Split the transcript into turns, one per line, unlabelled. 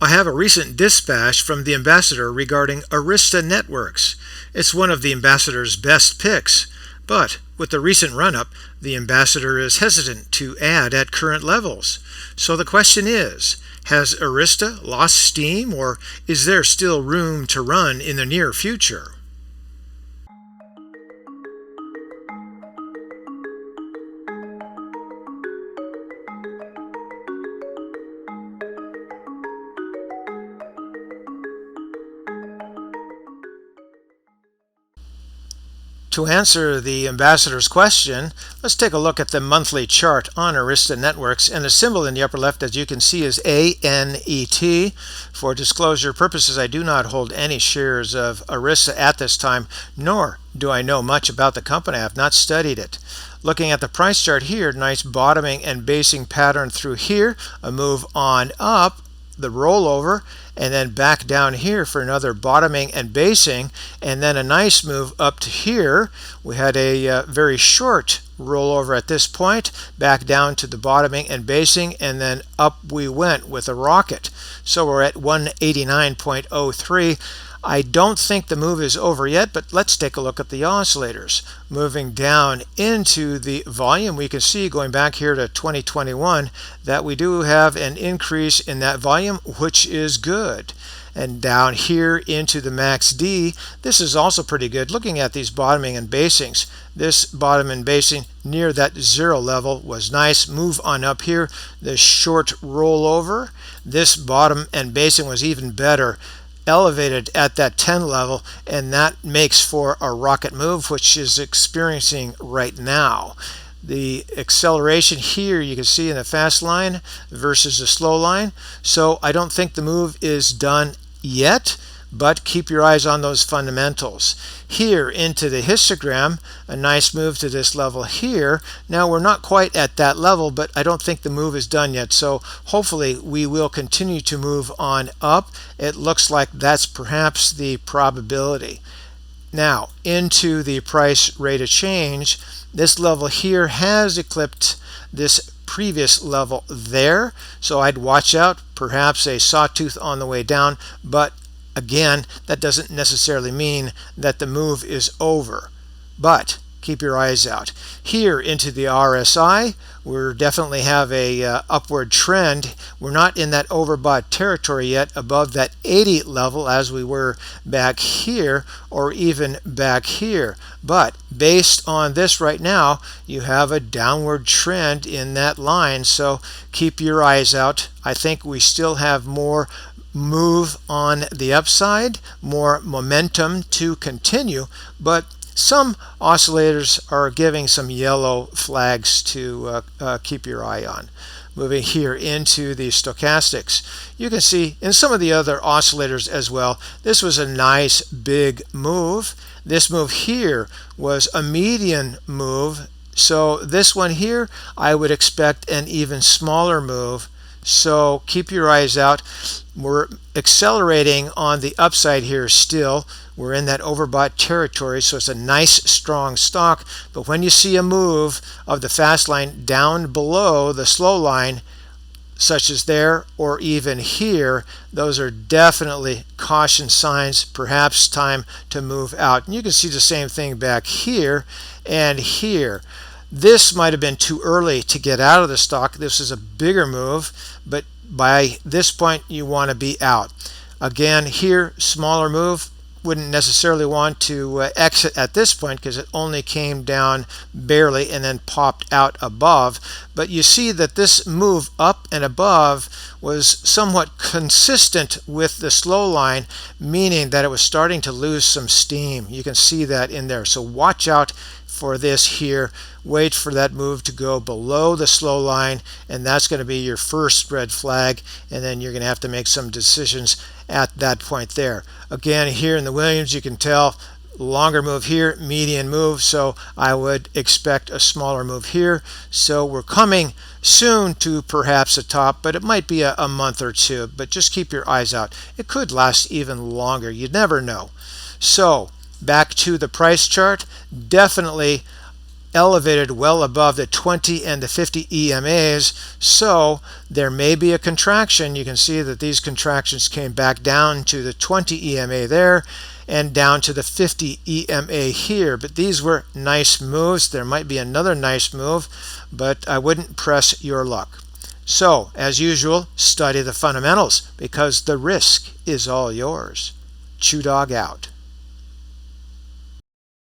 I have a recent dispatch from the ambassador regarding Arista Networks. It's one of the ambassador's best picks, but with the recent run-up, the ambassador is hesitant to add at current levels. So the question is, has Arista lost steam, or is there still room to run in the near future? To answer the ambassador's question, let's take a look at the monthly chart on Arista Networks, and the symbol in the upper left, as you can see, is ANET. For disclosure purposes, I do not hold any shares of Arista at this time, nor do I know much about the company. I have not studied it. Looking at the price chart here, nice bottoming and basing pattern through here, a move on up, the rollover, and then back down here for another bottoming and basing, and then a nice move up to here. We had a very short rollover at this point, back down to the bottoming and basing, and then up we went with a rocket. So we're at 189.03. I don't think the move is over yet, but let's take a look at the oscillators. Moving down into the volume, we can see going back here to 2021 that we do have an increase in that volume, which is good. And down here into the max D, this is also pretty good. Looking at these bottoming and basings, this bottom and basing near that 0 level was nice. Move on up here, the short rollover. This bottom and basing was even better, elevated at that 10 level, and that makes for a rocket move, which is experiencing right now. The acceleration here you can see in the fast line versus the slow line. So I don't think the move is done yet, but keep your eyes on those fundamentals. Here into the histogram, a nice move to this level here. Now we're not quite at that level, but I don't think the move is done yet. So hopefully we will continue to move on up. It looks like that's perhaps the probability. Now into the price rate of change, this level here has eclipsed this previous level there. So I'd watch out, perhaps a sawtooth on the way down, but again, that doesn't necessarily mean that the move is over, but keep your eyes out. Here into the RSI, we definitely have a upward trend. We're not in that overbought territory yet above that 80 level as we were back here or even back here. But based on this right now, you have a downward trend in that line, so keep your eyes out. I think we still have more move on the upside, more momentum to continue, but some oscillators are giving some yellow flags to keep your eye on. Moving here into the stochastics, you can see in some of the other oscillators as well, this was a nice big move. This move here was a median move, so this one here I would expect an even smaller move. So keep your eyes out. We're accelerating on the upside here still. We're in that overbought territory, so it's a nice strong stock. But when you see a move of the fast line down below the slow line, such as there or even here, those are definitely caution signs, perhaps time to move out. And you can see the same thing back here and here. This might have been too early to get out of the stock. This is a bigger move, but by this point you want to be out. Again, here, smaller move. Wouldn't necessarily want to exit at this point because it only came down barely and then popped out above. But you see that this move up and above was somewhat consistent with the slow line, meaning that it was starting to lose some steam. You can see that in there. So watch out for this here. Wait for that move to go below the slow line, and that's going to be your first red flag, and then you're going to have to make some decisions at that point there. Again, here in the Williams, you can tell longer move here, median move, so I would expect a smaller move here. So we're coming soon to perhaps a top, but it might be a month or two, but just keep your eyes out. It could last even longer. You never know. So back to the price chart, definitely elevated well above the 20 and the 50 EMAs, so there may be a contraction. You can see that these contractions came back down to the 20 EMA there and down to the 50 EMA here, but these were nice moves. There might be another nice move, but I wouldn't press your luck. So, as usual, study the fundamentals because the risk is all yours. ChewDog out.